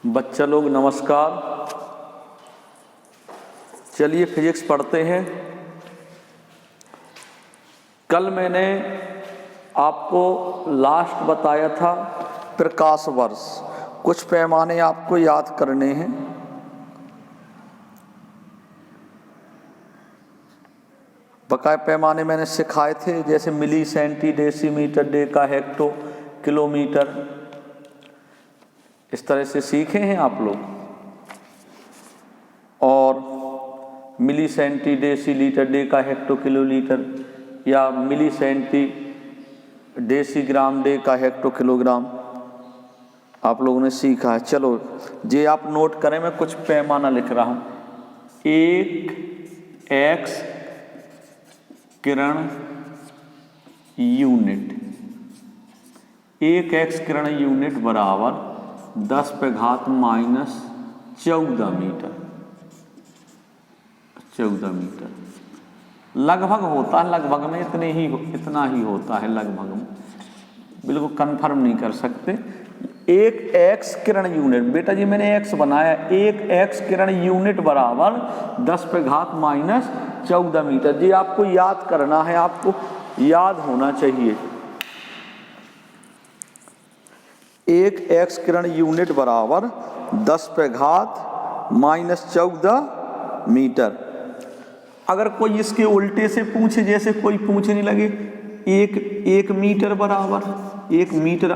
बच्चा लोग नमस्कार। चलिए फिजिक्स पढ़ते हैं। कल मैंने आपको लास्ट बताया था प्रकाश वर्ष। कुछ पैमाने आपको याद करने हैं। बकाया पैमाने मैंने सिखाए थे, जैसे milli, centi, decimetre, deca, hecto, kilometre, इस तरह से सीखे हैं आप लोग। और milli, centi, decilitre, deca, hecto, kilolitre, या milli, centi, decigram, deca, hecto, kilogram आप लोगों ने सीखा है। चलो ये आप नोट करें, मैं कुछ पैमाना लिख रहा हूँ। एक एक्स किरण यूनिट, एक एक्स किरण यूनिट बराबर 10 पे घात -14 मीटर। 14 मीटर लगभग होता है, लगभग में इतना ही होता है, लगभग में, बिल्कुल कंफर्म नहीं कर सकते। एक एक्स किरण यूनिट, बेटा जी मैंने एक्स बनाया, एक एक्स किरण यूनिट बराबर 10 पे घात -14 मीटर। जी आपको याद करना है, आपको याद होना चाहिए। एक एक्स किरण यूनिट बराबर 10 पे घात -14 मीटर। अगर कोई इसके उल्टे से पूछे, जैसे कोई पूछने लगे एक मीटर बराबर, 1 मीटर,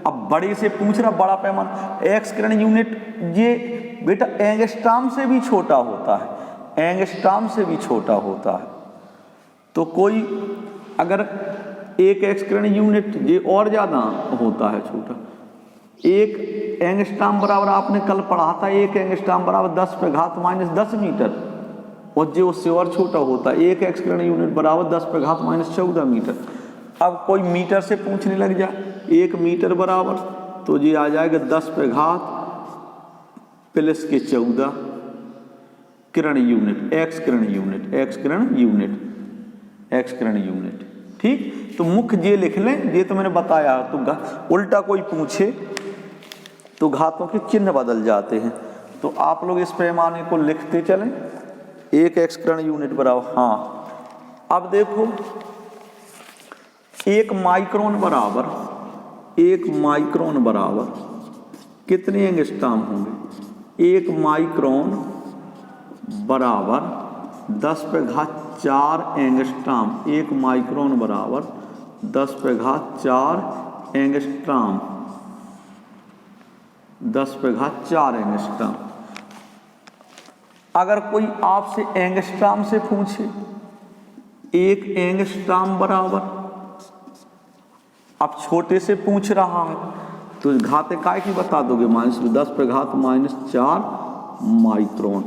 अब बड़े से पूछ रहा, बड़ा पैमाना एक्स किरण यूनिट, ये बेटा एंगस्ट्रॉम से भी छोटा होता है, एंगस्ट्रॉम से भी छोटा होता है। तो कोई अगर एक एक्स किरण यूनिट, ये और ज़्यादा होता है छोटा। एक एंगस्ट्रॉम बराबर आपने कल पढ़ा था, एक एंगस्ट्रॉम बराबर 10 पे घात -10 मीटर, और जो उससे और छोटा होता है एक एक्स किरण यूनिट बराबर 10 पे घात -14 मीटर। अब कोई मीटर से पूछने लग जाए, 1 मीटर बराबर, तो ये आ जाएगा 10 पे घात +14 किरण यूनिट, एक्स किरण यूनिट, एक्स किरण यूनिट, एक्स किरण यूनिट। ठीक, तो मुख्य ये लिख लें, ये तो मैंने बताया। तो उल्टा कोई पूछे तो घातों के चिन्ह बदल जाते हैं, तो आप लोग इस पैमाने को लिखते चलें। एक एक्स किरण यूनिट बराबर, हाँ अब देखो, एक माइक्रोन बराबर, एक माइक्रोन बराबर कितने एंगस्ट्रॉम होंगे? एक माइक्रोन बराबर 10 पे घात 4 एंगस्ट्रॉम। एक माइक्रोन बराबर 10 पे घात 4 एंगस्ट्रॉम, 10 पे घात 4 एंगस्ट्रॉम। अगर कोई आपसे एंगस्ट्रॉम से पूछे, एक एंगस्ट्रॉम बराबर, अब छोटे से पूछ रहा है तो घाते काय की बता दोगे, -10 पे घात -4 माइक्रोन।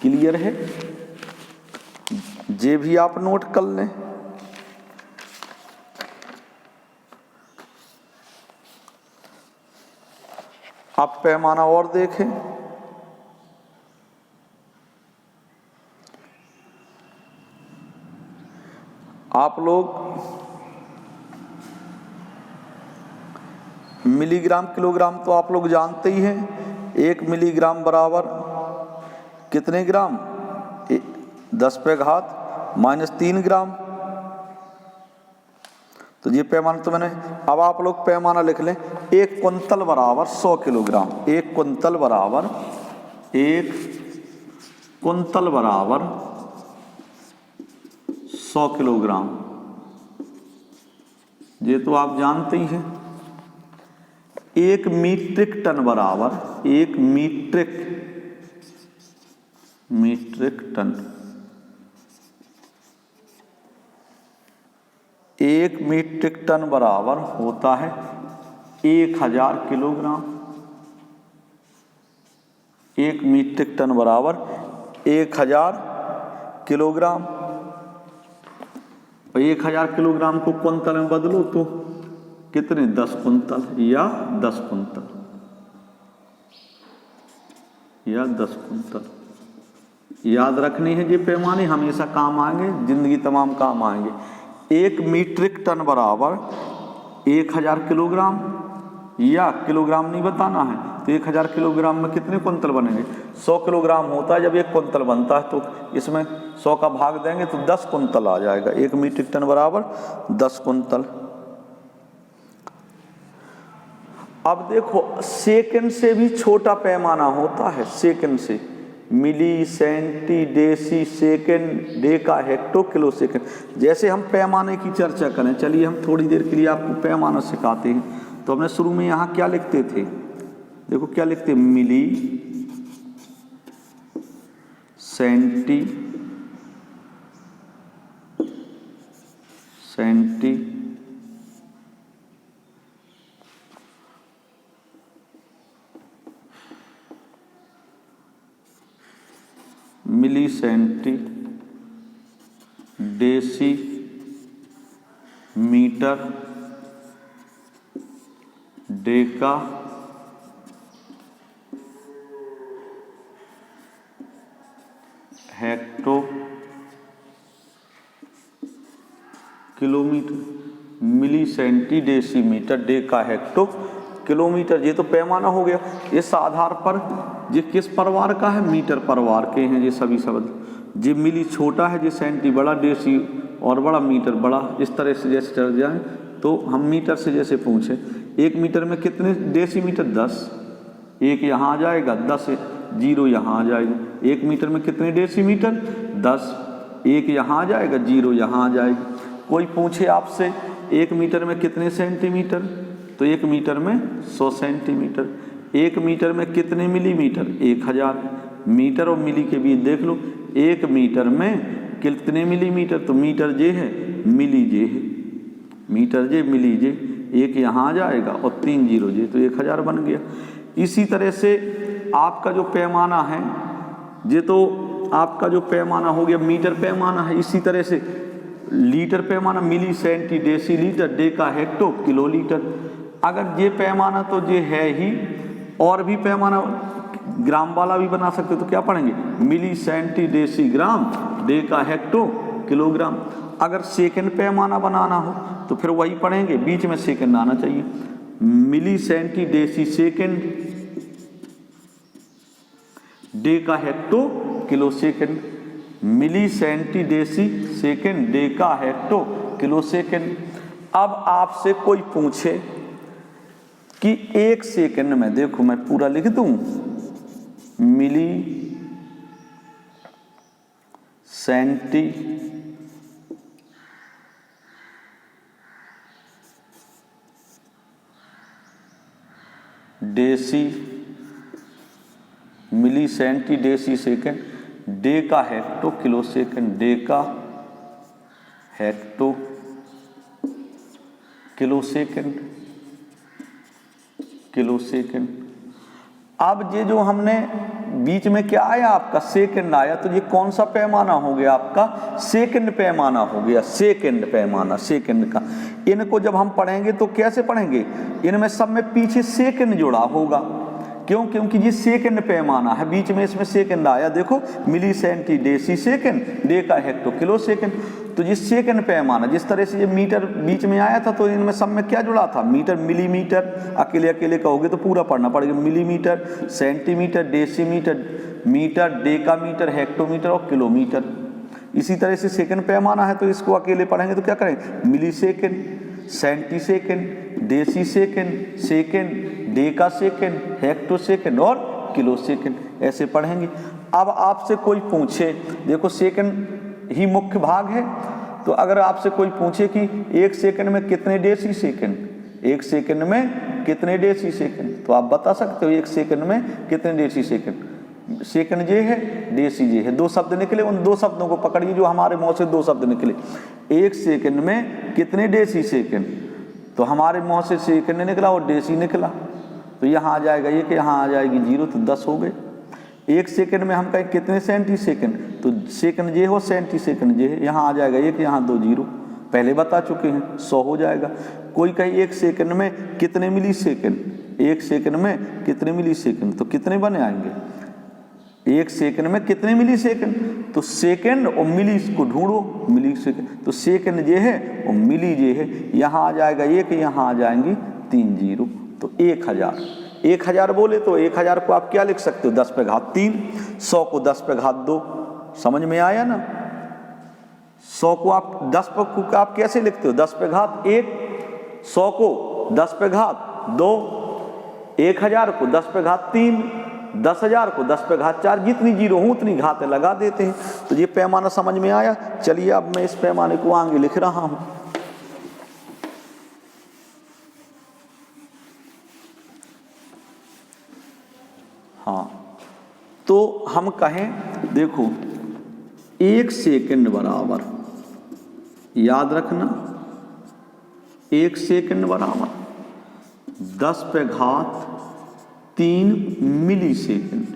क्लियर है? ये भी आप नोट कर लें। आप पैमाना और देखें, आप लोग मिलीग्राम किलोग्राम तो आप लोग जानते ही हैं। 1 मिलीग्राम बराबर कितने ग्राम? 10 पे घात -3 ग्राम। तो ये पैमाना तो मैंने, अब आप लोग पैमाना लिख लें। 1 कुंतल बराबर 100 किलोग्राम। 1 कुंतल बराबर, 1 कुंतल बराबर 100 किलोग्राम, ये तो आप जानते ही हैं। 1 मीट्रिक टन बराबर, 1 मीट्रिक टन, 1 मीट्रिक टन बराबर होता है 1000 किलोग्राम। 1 मीट्रिक टन बराबर 1000 किलोग्राम। 1000 किलोग्राम को कुंतल में बदलो तो कितने? 10 कुंतल या 10 कुंतल या 10 कुंतल। याद रखनी है, ये पैमाने हमेशा काम आएंगे, जिंदगी तमाम काम आएंगे। 1 मीट्रिक टन बराबर 1000 किलोग्राम, या किलोग्राम नहीं बताना है। तो 1000 किलोग्राम में कितने कुंतल बनेंगे? 100 किलोग्राम होता है जब 1 कुंतल बनता है, तो इसमें 100 का भाग देंगे तो 10 कुंतल आ जाएगा। 1 मीट्रिक टन बराबर 10 कुंतल। अब देखो सेकंड से भी छोटा पैमाना होता है, सेकंड से milli, centi, deci, second, deca, hecto, kilo, second. जैसे हम पैमाने की चर्चा करें, चलिए हम थोड़ी देर के लिए आपको पैमाना सिखाते हैं। तो हमने शुरू में यहाँ क्या लिखते थे, देखो क्या लिखते, milli, centi, centi, milli, centi, deci, metre, deca, hecto, kilometre, milli, centi, deci, metre, deca, hecto, kilometre. ये तो पैमाना हो गया। इस आधार पर ये किस परिवार का है? मीटर परिवार के हैं ये सभी शब्द। ये मिली छोटा है, ये सेंटी बड़ा, डेसी और बड़ा, मीटर बड़ा। इस तरह से जैसे चल जाए तो हम मीटर से जैसे पूछे 1 मीटर में कितने डेसीमीटर? 10। 1 यहाँ आ जाएगा, 10 0 यहाँ आ जाएगा। 1 मीटर में कितने डेसीमीटर? 10। 1 यहाँ आ जाएगा, 0 यहाँ आ जाएगा। कोई पूछे आपसे 1 मीटर में कितने सेंटीमीटर? तो 1 मीटर में 100 सेंटीमीटर। 1 मीटर में कितने मिलीमीटर? 1000। मीटर और मिली के बीच देख लो, 1 मीटर में कितने मिलीमीटर? तो मीटर जे है, मिली जे है, मीटर जे, मिली जे। 1 यहाँ आ जाएगा और 3 0 जे, तो 1000 बन गया। इसी तरह से आपका जो पैमाना है, ये तो आपका जो पैमाना हो गया मीटर पैमाना है। इसी तरह से लीटर पैमाना, milli, centi, deci, litre, deca, hecto, kilo, litre. अगर ये पैमाना तो ये है ही, और भी पैमाना ग्राम वाला भी बना सकते, तो क्या पढ़ेंगे? मिली, सेंटी, डेसी, ग्राम, डेका, हेक्टो, किलोग्राम। अगर सेकंड पैमाना बनाना हो तो फिर वही पढ़ेंगे, बीच में सेकंड आना चाहिए। Milli, centi, deci, second, deca, hecto, kilo, second. Milli, centi, deci, second, deca, hecto, kilo, second. अब आपसे कोई पूछे कि 1 सेकंड में, देखो मैं पूरा लिख दूं, milli, centi, deci, milli, centi, deci, second, deca, hecto, kilo, second, deca, hecto, kilo, second, kilo, second. अब ये जो हमने बीच में क्या आया आपका? सेकंड आया, तो ये कौन सा पैमाना हो गया आपका? सेकंड पैमाना हो गया। सेकंड पैमाना, सेकंड का। इनको जब हम पढ़ेंगे तो कैसे पढ़ेंगे? इनमें सब में पीछे सेकंड जुड़ा होगा। क्यों? क्योंकि ये सेकंड पैमाना है, बीच में इसमें सेकंड आया। देखो, milli, centi, deci, second, deca, hecto, kilo, second. तो ये सेकंड पैमाना, जिस तरह से ये मीटर बीच में आया था, तो इनमें सब में क्या जुड़ा था? Metre, millimetre. अकेले अकेले कहोगे तो पूरा पढ़ना पड़ेगा। Millimetre, centimetre, decimetre, metre, decametre, hectometre और किलोमीटर। इसी तरह से सेकंड पैमाना है, तो इसको अकेले पढ़ेंगे तो क्या करेंगे? Milli second, centi second, deci second, second, deca second, hecto second और किलो सेकंड, ऐसे पढ़ेंगे। अब आपसे कोई पूछे, देखो सेकंड ही मुख्य भाग है, तो अगर आपसे कोई पूछे कि 1 सेकंड में कितने डेसी सेकंड, 1 सेकंड में कितने डेसी सेकंड, तो आप बता सकते हो 1 सेकंड में कितने डेसी सेकंड। सेकंड ये है, डेसी ये है। 2 शब्द निकले, उन 2 शब्दों को पकड़िए जो हमारे मुंह से 2 शब्द निकले। 1 सेकंड में कितने डेसी सेकंड, तो हमारे मुंह से सेकंड निकला और डेसी निकला, तो यहाँ आ जाएगा 1, यहाँ आ जाएगी 0, तो 10 हो गए। 1 सेकंड में हम कहें कितने सेंटी सेकंड, तो सेकंड ये हो, सेंटी सेकंड ये है, यहाँ आ जाएगा 1, यहाँ 2 0, पहले बता चुके हैं, 100 हो जाएगा। कोई कहे 1 सेकंड में कितने मिली सेकंड, 1 सेकंड में कितने मिली सेकंड, तो कितने बने आएंगे? 1 सेकंड में कितने मिली सेकंड, तो सेकंड और मिली को ढूंढो, मिली सेकंड, तो सेकंड ये है और मिली ये है, यहाँ आ जाएगा 1, यहाँ आ जाएंगी 3 0, तो 1000। 1000 बोले तो 1000 को आप क्या लिख सकते हो, 10 पे घात 3। 100 को 10 पे घात 2। समझ में आया ना। 100 को आप 10 पे आप कैसे लिखते हो, 10 पे घात 1। 100 को 10 पे घात 2। 1000 को 10 पे घात 3। 10,000 को 10 पे घात 4। जितनी जीरो हो उतनी घातें लगा देते हैं। तो ये पैमाना समझ में आया। चलिए अब मैं इस पैमाने को आगे लिख रहा हूं। हाँ, तो हम कहें, देखो 1 सेकंड बराबर, याद रखना 1 सेकंड बराबर 10 पे घात 3 मिली सेकंड।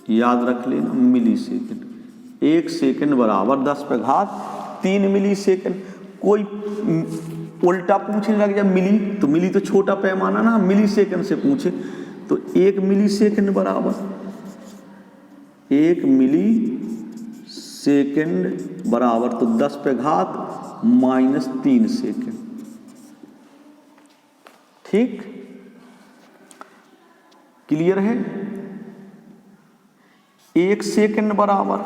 याद रख लेना, मिली सेकंड। 1 सेकंड बराबर 10 पे घात 3 मिली सेकंड। कोई उल्टा पूछने लग जाए मिली, तो मिली तो छोटा पैमाना ना, मिली सेकंड से पूछे तो 1 मिली सेकंड बराबर 1 मिली सेकंड बराबर तो 10 पे घात -3 सेकंड। ठीक, क्लियर है। 1 सेकंड बराबर,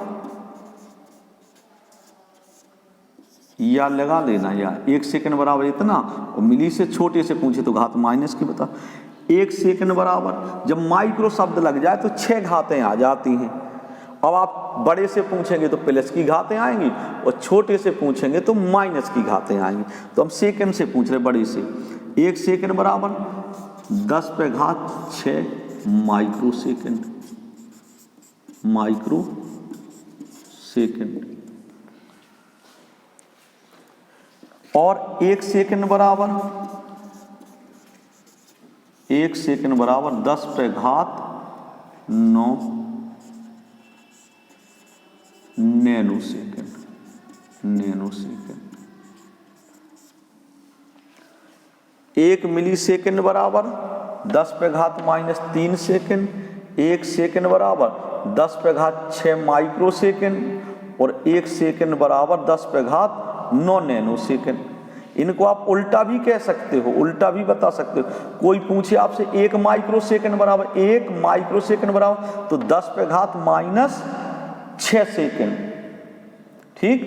या लगा लेना, या 1 सेकंड बराबर इतना, और मिली से छोटे से पूछे तो घात माइनस की बता। 1 सेकंड बराबर, जब माइक्रो शब्द लग जाए तो 6 घातें आ जाती हैं। अब आप बड़े से पूछेंगे तो प्लस की घातें आएंगी, और छोटे से पूछेंगे तो माइनस की घातें आएंगी। तो हम सेकंड से पूछ रहे, बड़े से। 1 सेकंड बराबर 10 पे घात 6 माइक्रो सेकंड। Micro second. और 1 सेकंड बराबर 1 सेकंड बराबर 10 पे घात 9 नैनो सेकंड। Nano second. 1 मिली सेकंड बराबर 10 पे घात -3 सेकंड। 1 सेकंड बराबर 10 पे घात 6 माइक्रो सेकंड। और 1 सेकंड बराबर 10 पे घात 9 नैनो सेकंड। इनको आप उल्टा भी कह सकते हो, उल्टा भी बता सकते हो। कोई पूछे आपसे 1 माइक्रो सेकंड बराबर, 1 माइक्रो सेकंड बराबर तो 10 पे घात -6 सेकंड। ठीक,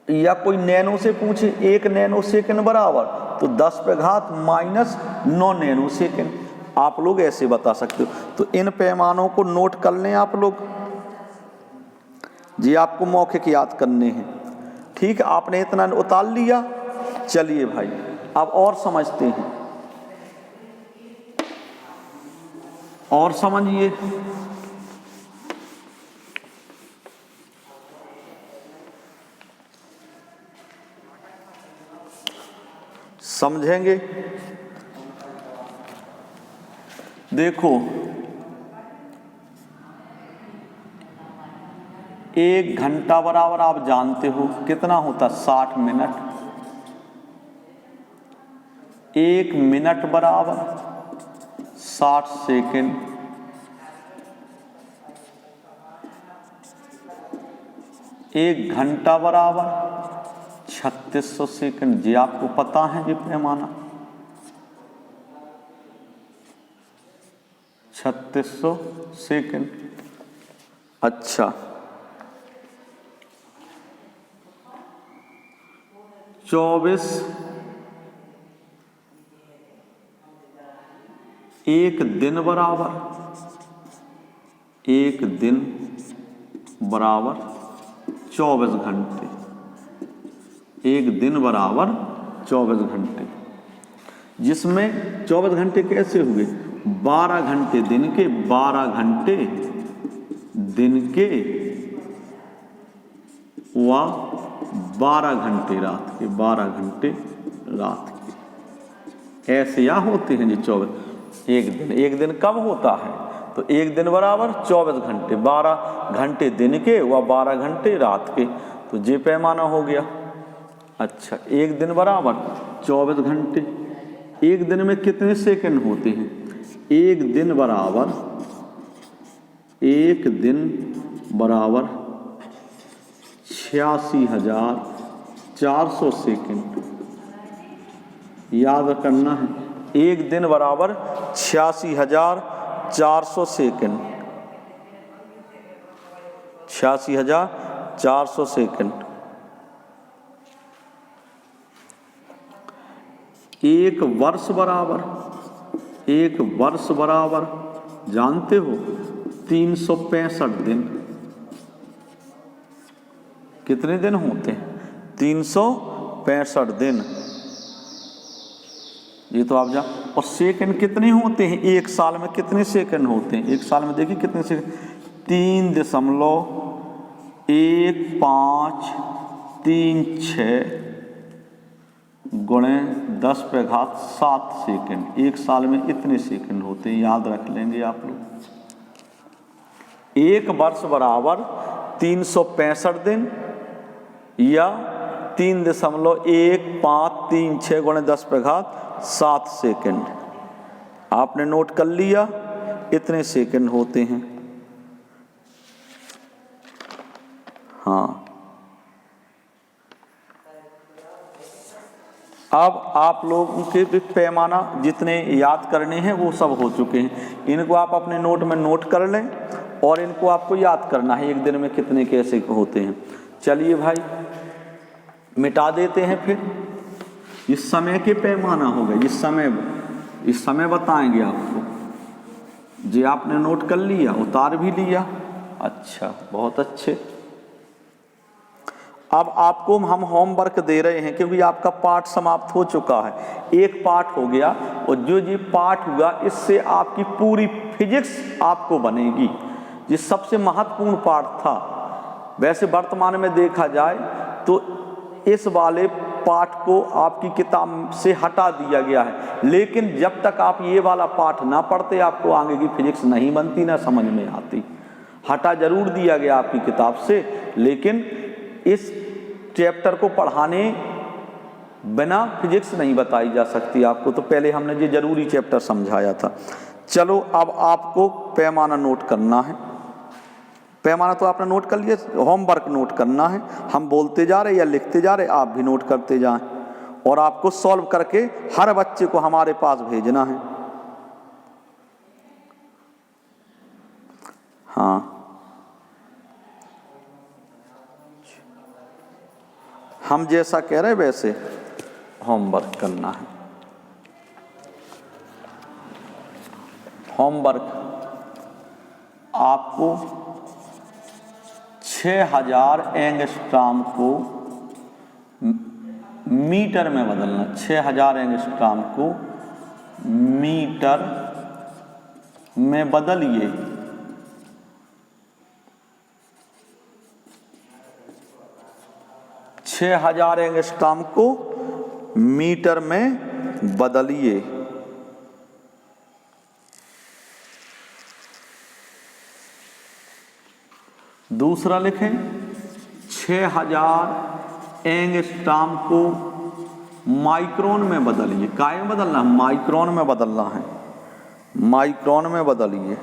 या कोई नैनो से पूछे 1 नैनो सेकंड बराबर तो 10 पे घात -9 नैनो सेकंड। आप लोग ऐसे बता सकते हो। तो इन पैमानों को नोट कर लें आप लोग, जी आपको मौखिक याद करने हैं। ठीक, आपने इतना उतार लिया। चलिए भाई अब और समझते हैं, और समझिए। समझेंगे। देखो 1 घंटा बराबर आप जानते हो कितना होता, 60 मिनट। 1 मिनट बराबर 60 सेकंड। 1 घंटा बराबर 3600 सेकंड। जी आपको पता है ये पैमाना, 3600 सेकंड। अच्छा, 24 1 दिन बराबर, 1 दिन बराबर 24 घंटे। 1 दिन बराबर 24 घंटे, जिसमें 24 घंटे कैसे हुए, 12 घंटे दिन के, 12 घंटे दिन के व 12 घंटे रात के, 12 घंटे रात के। ऐसे या होते हैं जी 24। एक दिन कब होता है, तो 1 दिन बराबर 24 घंटे, 12 घंटे दिन के व 12 घंटे रात के। तो ये पैमाना हो गया। अच्छा, 1 दिन बराबर 24 घंटे। 1 दिन में कितने सेकंड होते हैं, 1 दिन बराबर 86,400 सेकंड। याद करना है। एक दिन बराबर 86,400 सेकंड, 86,400 सेकंड। एक वर्ष बराबर जानते हो 365 दिन। कितने दिन होते हैं? 365 दिन। ये तो आप जान। और सेकंड कितने होते हैं? एक साल में कितने सेकंड होते हैं? एक साल में देखिए कितने सेकंड, 3.1536 गुणे 10⁻7 सेकंड। एक साल में इतने सेकंड होते हैं, याद रख लेंगे आप लोग। एक वर्ष बराबर 365 दिन या 3.1536 गुणे 10⁻7 सेकंड। आपने नोट कर लिया, इतने सेकंड होते हैं। हाँ, अब आप लोगों के पैमाना जितने याद करने हैं वो सब हो चुके हैं। इनको आप अपने नोट में नोट कर लें और इनको आपको याद करना है एक दिन में कितने कैसे होते हैं। चलिए भाई मिटा देते हैं। फिर इस समय के पैमाना हो गए, इस समय बताएंगे आपको। जी आपने नोट कर लिया, उतार भी लिया। अच्छा, बहुत अच्छे। अब आपको हम होमवर्क दे रहे हैं क्योंकि आपका पाठ समाप्त हो चुका है। एक पाठ हो गया और जो ये पाठ हुआ इससे आपकी पूरी फिजिक्स आपको बनेगी। ये सबसे महत्वपूर्ण पाठ था। वैसे वर्तमान में देखा जाए तो इस वाले पाठ को आपकी किताब से हटा दिया गया है, लेकिन जब तक आप ये वाला पाठ ना पढ़ते आपको आगे की फिजिक्स नहीं बनती, ना समझ में आती। हटा जरूर दिया गया आपकी किताब से, लेकिन इस चैप्टर को पढ़ाने बिना फिजिक्स नहीं बताई जा सकती आपको। तो पहले हमने ये जरूरी चैप्टर समझाया था। चलो अब आपको पैमाना नोट करना है। पैमाना तो आपने नोट कर लिया, होमवर्क नोट करना है। हम बोलते जा रहे या लिखते जा रहे, आप भी नोट करते जाएं और आपको सॉल्व करके हर बच्चे को हमारे पास भेजना है। हाँ, हम जैसा कह रहे वैसे होमवर्क करना है। होमवर्क आपको 6000 एंगस्ट्रॉम को मीटर में बदलना। 6000 एंगस्ट्रॉम को मीटर में बदलिए। छः 6000 एंगस्ट्रॉम को मीटर में बदलिए। दूसरा लिखें 6000 एंगस्ट्रॉम को माइक्रोन में बदलिए। काय में बदलना है? माइक्रोन में बदलना है। माइक्रोन में बदलिए।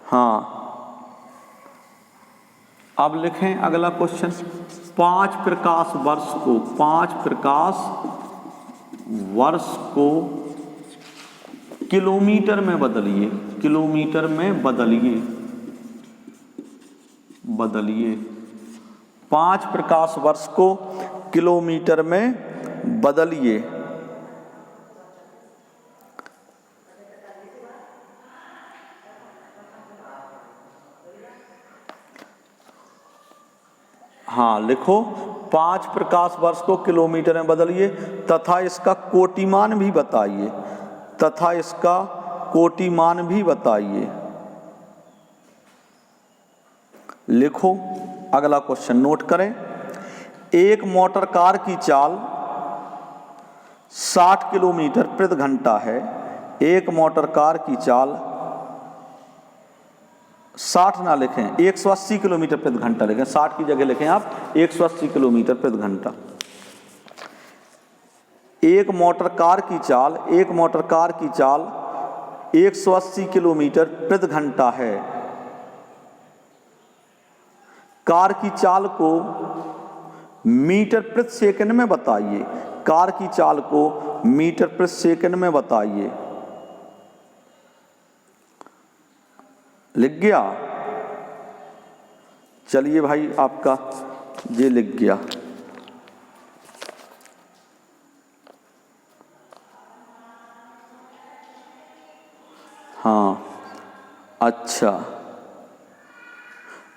हाँ, अब लिखें अगला क्वेश्चन। 5 प्रकाश वर्ष को किलोमीटर में बदलिए। किलोमीटर में बदलिए। 5 प्रकाश वर्ष को किलोमीटर में बदलिए। हाँ, लिखो 5 प्रकाश वर्ष को किलोमीटर में बदलिए तथा इसका कोटिमान भी बताइए। लिखो अगला क्वेश्चन नोट करें। एक मोटर कार की चाल 60 किलोमीटर प्रति घंटा है। एक मोटर कार की चाल 60 ना लिखें, 180 किलोमीटर प्रति घंटा लिखें। 60 की जगह लिखें आप 180 किलोमीटर प्रति घंटा। एक मोटर कार की चाल 180 किलोमीटर प्रति घंटा है। कार की चाल को मीटर प्रति सेकंड में बताइए। कार की चाल को मीटर प्रति सेकंड में बताइए। लिख गया? चलिए भाई, आपका ये लिख गया। हाँ, अच्छा,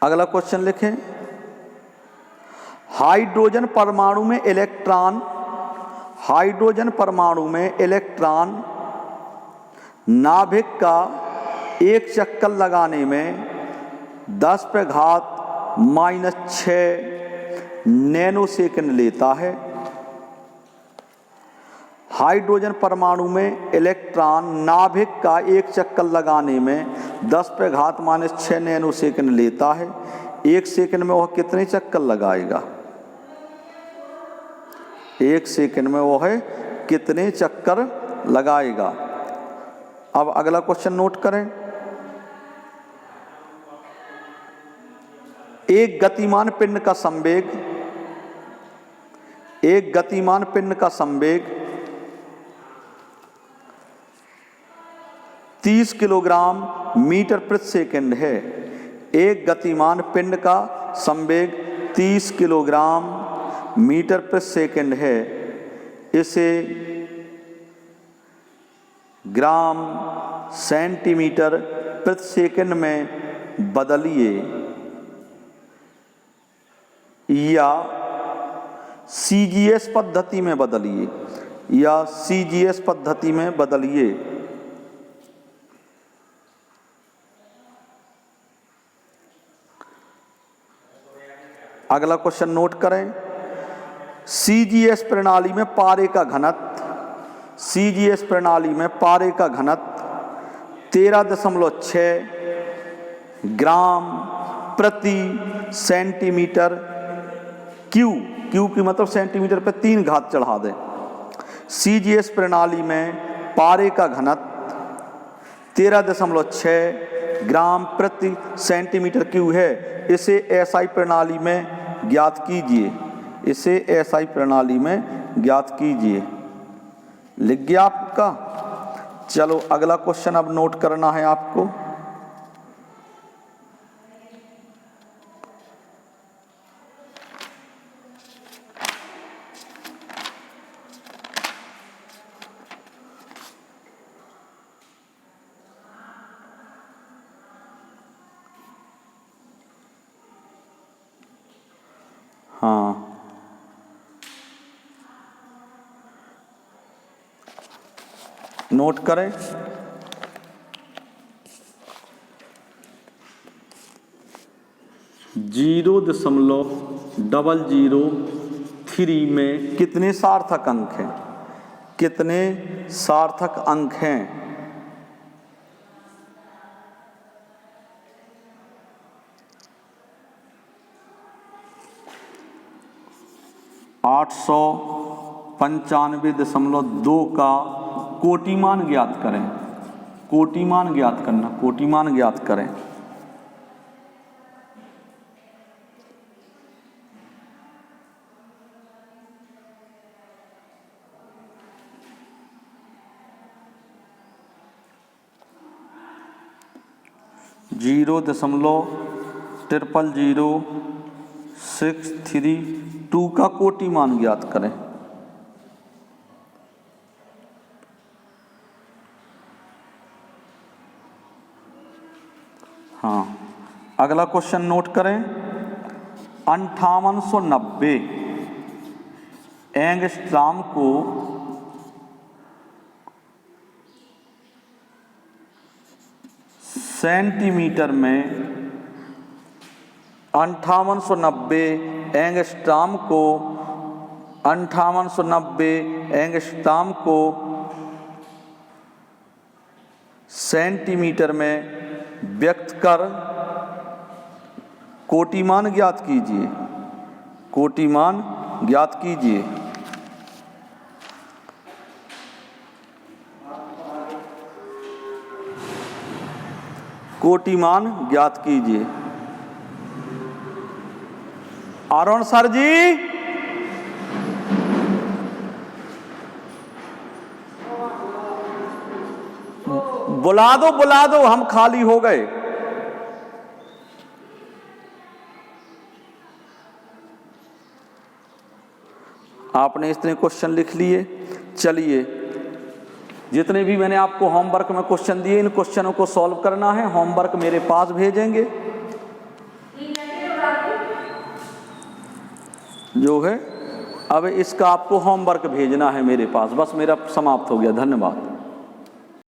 अगला क्वेश्चन लिखें। हाइड्रोजन परमाणु में इलेक्ट्रॉन, हाइड्रोजन परमाणु में इलेक्ट्रॉन नाभिक का एक चक्कर लगाने में 10⁻⁻⁶ नैनो सेकंड लेता है। हाइड्रोजन परमाणु में इलेक्ट्रॉन नाभिक का एक चक्कर लगाने में 10⁻⁻⁶ नैनो सेकंड लेता है। एक सेकंड में वह कितने चक्कर लगाएगा? एक सेकंड में वह कितने चक्कर लगाएगा? अब अगला क्वेश्चन नोट करें। एक गतिमान पिंड का संवेग, एक गतिमान पिंड का संवेग 30 किलोग्राम मीटर प्रति सेकंड है। एक गतिमान पिंड का संवेग 30 किलोग्राम मीटर प्रति सेकंड है। इसे ग्राम सेंटीमीटर प्रति सेकंड में बदलिए या सीजीएस पद्धति में बदलिए, या सीजीएस पद्धति में बदलिए। अगला क्वेश्चन नोट करें। सीजीएस प्रणाली में पारे का घनत्व, सीजीएस प्रणाली में पारे का घनत्व 13.6 ग्राम प्रति सेंटीमीटर क्यू, क्यू की मतलब सेंटीमीटर पे 3 घात चढ़ा दें। सीजीएस प्रणाली में पारे का घनत्व 13.6 ग्राम प्रति सेंटीमीटर क्यू है। इसे एसआई प्रणाली में ज्ञात कीजिए, इसे एसआई प्रणाली में ज्ञात कीजिए। लिख गया आपका? चलो अगला क्वेश्चन अब नोट करना है आपको। हाँ, नोट करें। (0.003 में कितने सार्थक अंक हैं? कितने सार्थक अंक हैं? 895.2 का कोटिमान ज्ञात करें। कोटिमान ज्ञात करना, कोटिमान ज्ञात करें। (0.0000632 का कोटिमान ज्ञात करें। हाँ, अगला क्वेश्चन नोट करें। 5890 एंगस्ट्रॉम को सेंटीमीटर में 5890 एंगस्ट्रॉम को 5890 एंगस्ट्रॉम को सेंटीमीटर में व्यक्त कर कोटिमान ज्ञात कीजिए। कोटिमान ज्ञात कीजिए। कोटिमान ज्ञात कीजिए। अरुण सर जी, बुला दो, हम खाली हो गए। आपने इतने क्वेश्चन लिख लिए। चलिए, जितने भी मैंने आपको होमवर्क में क्वेश्चन दिए, इन क्वेश्चनों को सॉल्व करना है। होमवर्क मेरे पास भेजेंगे जो है। अब इसका आपको होमवर्क भेजना है मेरे पास। बस मेरा समाप्त हो गया। धन्यवाद।